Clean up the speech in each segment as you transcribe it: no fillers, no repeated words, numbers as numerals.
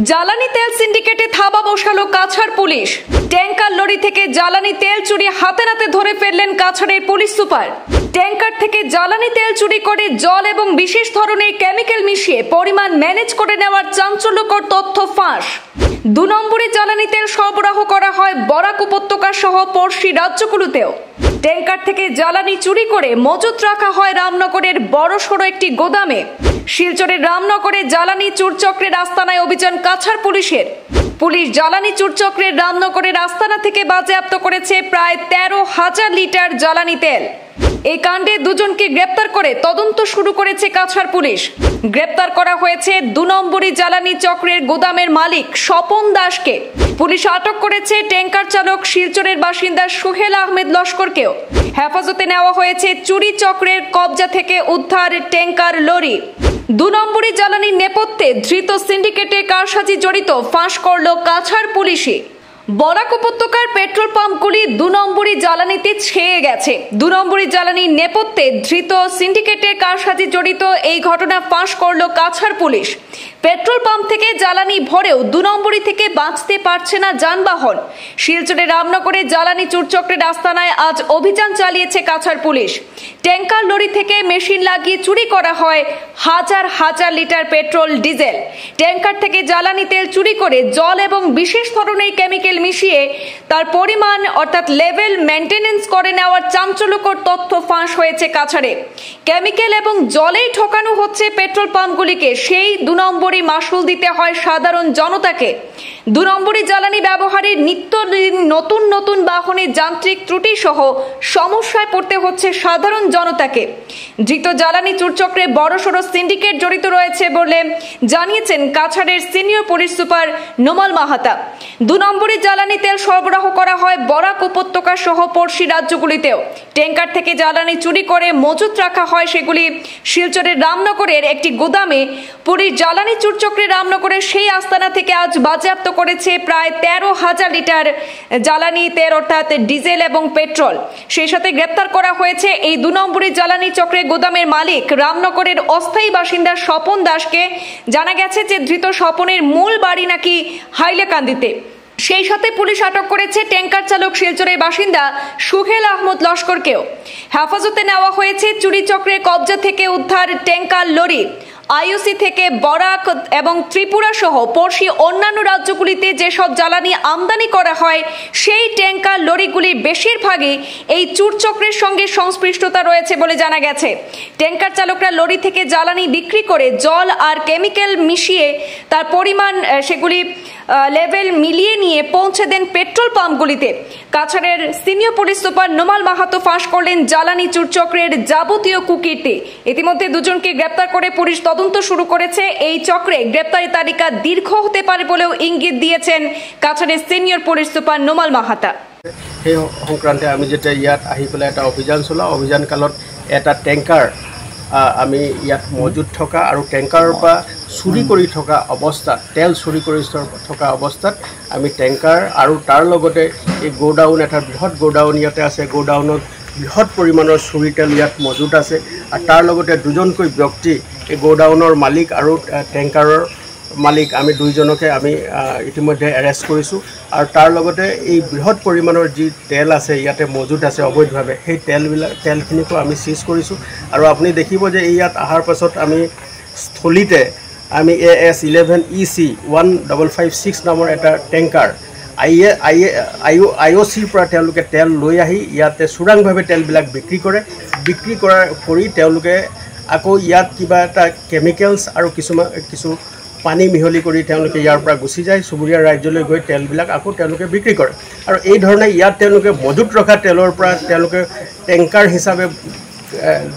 জ্বালানি তেল সিন্ডিকেটে থাবা বসালো কাছাড় পুলিশ। ট্যাঙ্কার লরি থেকে জ্বালানি তেল চুরি হাতে নাতে ধরে ফেললেন কাছাড়ের পুলিশ সুপার। ট্যাঙ্কার থেকে জ্বালানি তেল চুরি করে জল এবং বিশেষ ধরনের কেমিক্যাল মিশিয়ে পরিমাণ ম্যানেজ করে নেওয়ার চাঞ্চল্যকর তথ্য ফাঁস। ২ নম্বরে জ্বালানি তেল সরবরাহ করা হয় বরাক উপত্যকা সহ পড়শি রাজ্যগুলোতেও। ট্যাঙ্কার থেকে জ্বালানি চুরি করে মজুত রাখা হয় রামনগরের বড়সড় একটি গোদামে। শিলচরের রামনগরে জ্বালানি চুরচক্রের আস্তানায় অভিযান কাছাড় পুলিশের। পুলিশ জ্বালানি চুরচক্রের রামনগরের আস্তানা থেকে বাজেয়াপ্ত করেছে প্রায় ১৩,০০০ লিটার জ্বালানি তেল। এই কাণ্ডে দুজনকে গ্রেপ্তার করে তদন্ত শুরু করেছে কাছাড় পুলিশ। গ্রেপ্তার করা হয়েছে ২ নম্বরী জ্বালানি চক্রের গোদামের মালিক স্বপন দাসকে। পুলিশ আটক করেছে ট্যাঙ্কার চালক শিলচরের বাসিন্দা সোহেল আহমেদ লস্করকেও। হেফাজতে নেওয়া হয়েছে চুরি চক্রের কবজা থেকে উদ্ধার ট্যাঙ্কার লরি। ২ নম্বরী জ্বালানির নেপথ্যে ধৃত সিন্ডিকেটে কারসাজি জড়িত ফাঁস করল কাছাড় পুলিশে। বরাক উপত্যকার পেট্রোল পাম্পগুলি ২ নম্বরী জ্বালানিতে ছেয়ে গেছে। ২ নম্বরী জ্বালানির নেপথ্যে ধৃত সিন্ডিকেটের কারসাজি জড়িত এই ঘটনা ফাঁস করল কাছাড় পুলিশ। পেট্রোল পাম্প থেকে জ্বালানি ভরেও ২ নম্বরী থেকে বাঁচতে পারছে না যানবাহন। শিলচরের রামনগরে জ্বালানি চুরচক্রের আস্তানায় আজ অভিযান চালিয়েছে কাছাড় পুলিশ। ট্যাঙ্কার লরি থেকে মেশিন লাগিয়ে চুরি করা হয় হাজার হাজার লিটার পেট্রোল ডিজেল। ট্যাঙ্কার থেকে জ্বালানি তেল চুরি করে জল এবং বিশেষ ধরনের কেমিক্যাল মিশিয়ে তার পরিমাণ অর্থাৎ লেভেল মেইনটেনেন্স করে নেওয়ার চাঞ্চল্যকর তথ্য ফাঁস হয়েছে কাছাড়ে। কেমিক্যাল এবং জলেই ঠকানো হচ্ছে পেট্রোল পাম্পগুলিকে, সেই ২ নম্বরই মাসুল দিতে হয় সাধারণ জনতাকে। ২ নম্বরই জ্বালানি ব্যবহারের নিত্য নতুন নতুন বাহনের যান্ত্রিক ত্রুটি সহ সমস্যায় পড়তে হচ্ছে সাধারণ জনতাকে। ধৃত জ্বালানি চুরচক্রে বড়সড় সিন্ডিকেট জড়িত রয়েছে বলে জানিয়েছেন কাছাড়ের senior police super Nomal Mahata. ২ নম্বরই জ্বালানি তেল সরবরাহ করা হয় বরাক উপত্যকা সহ পড়শি রাজ্যগুলিতেও। ট্যাঙ্কার থেকে জ্বালানি চুরি করে মজুত রাখা হয় সেগুলি শিলচরের রামনগরের একটি গোদামে। পুলিশ জ্বালানি চুরচক্রের রামনগরের সেই আস্তানা থেকে আজ বাজেয়াপ্ত করেছে প্রায় ১৩,০০০ লিটার জ্বালানি তেল অর্থাৎ ডিজেল এবং পেট্রোল। সেই সাথে গ্রেপ্তার করা হয়েছে এই ২ নম্বরী জ্বালানি চক্রের গোদামের মালিক রামনগরের অস্থায়ী বাসিন্দা স্বপন দাসকে। জানা গেছে যে ধৃত স্বপনের মূল বাড়ি নাকি হাইলাকান্দিতে। সেই সাথে পুলিশ আটক করেছে ট্যাঙ্কার চালক শিলচরের বাসিন্দা সোহেল আহমেদ লস্করকেও। হেফাজতে নেওয়া হয়েছে চুরি চক্রের কবজা থেকে উদ্ধার ট্যাঙ্কার লরি। আইওসি থেকে বরাক এবং ত্রিপুরা সহ পড়শি অন্যান্য রাজ্যগুলিতে যেসব জ্বালানি আমদানি করা হয় সেই ট্যাঙ্কার লরিগুলির বেশিরভাগই এই চুরচক্রের সঙ্গে সংশ্লিষ্টতা রয়েছে বলে জানা গেছে। ট্যাঙ্কার চালকরা লরি থেকে জ্বালানি বিক্রি করে জল আর কেমিক্যাল মিশিয়ে তার পরিমাণ সেগুলি লেভেল মিলিয়ে নিয়ে পৌঁছে দেন পেট্রোল পাম্পগুলিতে। কাছাড়ের senior police super Numal Mahatta ফাঁস করলেন জ্বালানি চুরচক্রের যাবতীয় কুকীর্তি। ইতিমধ্যে দুজনকে গ্রেপ্তার করে পুলিশ তদন্ত শুরু করেছে। এই চক্রে গ্রেপ্তারি তালিকা দীর্ঘ হতে পারে বলেও ইঙ্গিত দিয়েছেন কাছাড়ের senior police super Nomal Mahata. সেই সংক্ৰান্তে আমি যেতিয়া ইয়াত আহি পেলাই এটা অভিযান চলাওঁ, অভিযান কালত এটা ট্যাঙ্কাৰ আমি ইয়াত মজুত থকা আৰু ট্যাঙ্কাৰৰ পৰা চুৰি কৰি থকা অৱস্থাত, তেল চুৰি কৰি থকা অৱস্থাত আমি ট্যাঙ্কাৰ আৰু তাৰ লগতে এই গোডাউন, এটা বৃহৎ গোডাউন ইয়াতে আছে। গোডাউনত বৃহৎ পৰিমাণৰ চুৰি তেল ইয়াত মজুত আছে আৰু তাৰ লগতে দুজনকৈ ব্যক্তি, এই গোডাউনৰ মালিক আৰু ট্যাঙ্কাৰৰ মালিক, আমি দুইজনকে আমি ইতিমধ্যে এৰেষ্ট কৰিছোঁ। আৰু তাৰ লগতে এই বৃহৎ পৰিমাণৰ যি তেল আছে ইয়াতে মজুত আছে অবৈধভাৱে, সেই তেলখিনিকো আমি চিজ কৰিছোঁ। আৰু আপুনি দেখিব যে ইয়াত অহাৰ পাছত আমি স্থলীতে আমি AS11EC 1556 নামৰ এটা ট্যাঙ্কাৰ IOCৰ পৰা তেওঁলোকে তেল লৈ আহি ইয়াতে চোৰাংভাৱে তেলবিলাক বিক্ৰী কৰি তেওঁলোকে আকৌ ইয়াত কিবা এটা কেমিকেলছ আৰু কিছু পানী মিহলি কৰি তেওঁলোকে ইয়াৰ পৰা গুচি যায়, চুবুৰীয়া ৰাজ্যলৈ গৈ তেলবিলাক আকৌ তেওঁলোকে বিক্ৰী কৰে। আৰু এই ধৰণে ইয়াত তেওঁলোকে মজুত ৰখা তেলৰ পৰা তেওঁলোকে ট্যাঙ্কাৰ হিচাপে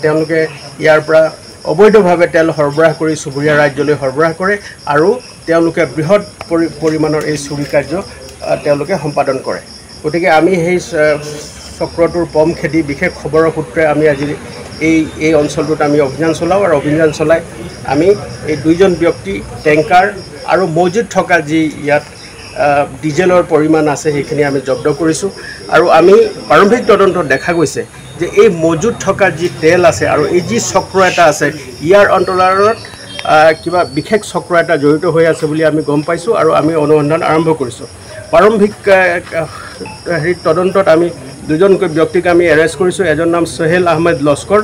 তেওঁলোকে ইয়াৰ পৰা অবৈধভাৱে তেল সৰবৰাহ কৰি চুবুৰীয়া ৰাজ্যলৈ সৰবৰাহ কৰে আৰু তেওঁলোকে বৃহৎ পৰিমাণৰ এই চুৰি কাৰ্য তেওঁলোকে সম্পাদন কৰে। গতিকে আমি সেই চক্ৰটোৰ পম খেদি বিশেষ খবৰৰ সূত্ৰে আমি আজি এই অঞ্চলটোত আমি অভিযান চলাওঁ আৰু অভিযান চলাই আমি এই 2জন ব্যক্তি, ট্যাঙ্কাৰ আৰু মজুত থকা যি ইয়াত ডিজেলৰ পৰিমাণ আছে সেইখিনি আমি জব্দ কৰিছোঁ। আৰু আমি প্ৰাৰম্ভিক তদন্তত দেখা গৈছে যে এই মজুত থকা যি তেল আছে আৰু এই যি চক্ৰ এটা আছে ইয়াৰ অন্তৰালত কিবা বিশেষ চক্ৰ এটা জড়িত হৈ আছে বুলি আমি গম পাইছোঁ আৰু আমি অনুসন্ধান আৰম্ভ কৰিছোঁ। প্ৰাৰম্ভিক তদন্তত আমি দুজনকৈ ব্যক্তিক আমি এৰেষ্ট কৰিছোঁ। এজন নাম সোহেল আহমেদ লস্কৰ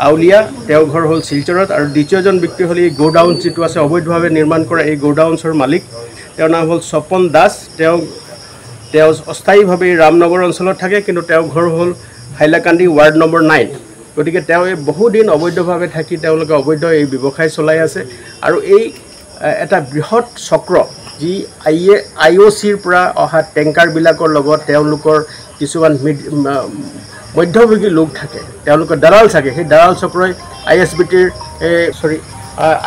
আউলিয়া, তেওঁৰ ঘৰ হ'ল শিলচৰত, আৰু দ্বিতীয়জন ব্যক্তি হ'ল এই গোডাউন যিটো আছে অবৈধভাৱে নিৰ্মাণ কৰা এই গোডাউনছৰ মালিক, তেওঁৰ নাম হ'ল স্বপন দাস। তেওঁ অস্থায়ীভাৱে ৰামনগৰ অঞ্চলত থাকে, কিন্তু তেওঁৰ ঘৰ হ'ল হাইলাকান্দি ৱাৰ্ড নম্বৰ 9। গতিকে তেওঁ এই বহুদিন অবৈধভাৱে থাকি তেওঁলোকে অবৈধ এই ব্যৱসায় চলাই আছে। আৰু এই এটা বৃহৎ চক্ৰ যি IOCৰ পৰা অহা টেংকাৰবিলাকৰ লগত তেওঁলোকৰ কিছুমান মধ্যভোগী লোক থাকে, তেওঁলোকৰ দালাল থাকে। সেই দালাল চক্ৰই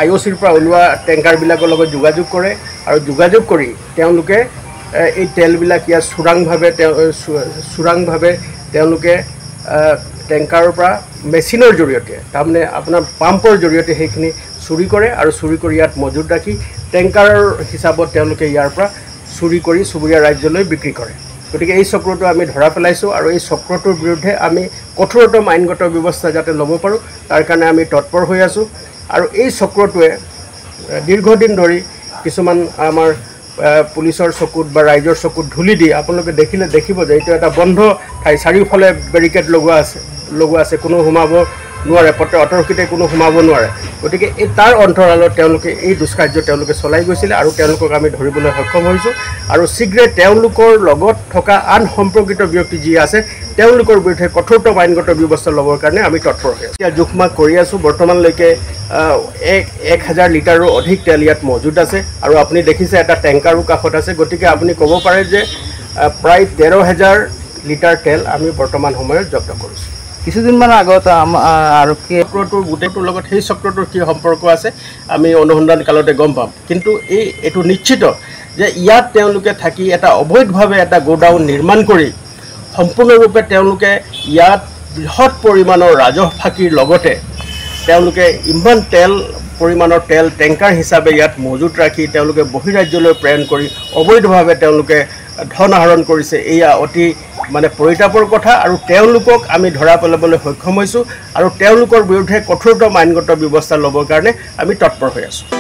IOCৰ পৰা ওলোৱা টেংকাৰবিলাকৰ লগত যোগাযোগ কৰে, আৰু যোগাযোগ কৰি তেওঁলোকে এই তেলবিলাক ইয়াত চোৰাংভাৱে তেওঁলোকে টেংকাৰৰ পৰা মেচিনৰ জৰিয়তে, তাৰমানে আপোনাৰ পাম্পৰ জৰিয়তে সেইখিনি চুৰি কৰে, আৰু চুৰি কৰি ইয়াত মজুত ৰাখি টেংকাৰৰ হিচাপত তেওঁলোকে ইয়াৰ পৰা চুৰি কৰি চুবুৰীয়া ৰাজ্যলৈ বিক্ৰী কৰে। গতিকে এই চক্ৰটো আমি ধৰা পেলাইছোঁ, আৰু এই চক্ৰটোৰ বিৰুদ্ধে আমি কঠোৰতম আইনগত ব্যৱস্থা যাতে ল'ব পাৰোঁ তাৰ কাৰণে আমি তৎপৰ হৈ আছোঁ। আৰু এই চক্ৰটোৱে দীৰ্ঘদিন ধৰি কিছুমান আমাৰ পুলিচৰ চকুত বা ৰাইজৰ চকুত ধূলি দি, আপোনালোকে দেখিব যে এইটো এটা বন্ধ ঠাই, চাৰিওফালে বেৰিকেড লগোৱা আছে, কোনো সোমাব নোৱাৰে, অতৰ্কিতে কোনো সোমাব নোৱাৰে। গতিকে তাৰ অন্তৰালত তেওঁলোকে এই দুষ্কাৰ্য তেওঁলোকে চলাই গৈছিলে, আৰু তেওঁলোকক আমি ধৰিবলৈ সক্ষম হৈছোঁ। আৰু শীঘ্ৰে তেওঁলোকৰ লগত থকা আন সম্পৰ্কিত ব্যক্তি যি আছে তেওঁলোকৰ বিৰুদ্ধে কঠোৰতম আইনগত ব্যৱস্থা ল'বৰ কাৰণে আমি তৎপৰ হৈ আছোঁ। এতিয়া জোখমাখ কৰি আছোঁ। বৰ্তমানলৈকে 1000 লিটাৰো অধিক তেল ইয়াত মজুত আছে, আৰু আপুনি দেখিছে এটা টেংকাৰো কাষত আছে। গতিকে আপুনি ক'ব পাৰে যে প্ৰায় 13,000 লিটাৰ তেল আমি বৰ্তমান সময়ত জব্দ কৰিছোঁ। কিছুদিনমান আগত আৰক্ষী চক্ৰটোৰ গোটেইটোৰ লগত সেই চক্ৰটোৰ কি সম্পৰ্ক আছে আমি অনুসন্ধান কালতে গম পাম। কিন্তু এইটো নিশ্চিত যে ইয়াত তেওঁলোকে থাকি এটা অবৈধভাৱে এটা গোডাউন নিৰ্মাণ কৰি সম্পূৰ্ণৰূপে তেওঁলোকে ইয়াত বৃহৎ পৰিমাণৰ ৰাজহ ফাঁকিৰ লগতে তেওঁলোকে ইমান পৰিমাণৰ তেল টেংকাৰ হিচাপে ইয়াত মজুত ৰাখি তেওঁলোকে বহিৰাজ্যলৈ প্ৰেৰণ কৰি অবৈধভাৱে তেওঁলোকে ধন আহৰণ কৰিছে। এয়া অতি পৰিতাপৰ কথা, আৰু তেওঁলোকক আমি ধৰা পেলাবলৈ সক্ষম হৈছোঁ, আৰু তেওঁলোকৰ বিৰুদ্ধে কঠোৰতম আইনগত ব্যৱস্থা ল'বৰ কাৰণে আমি তৎপৰ হৈ আছোঁ।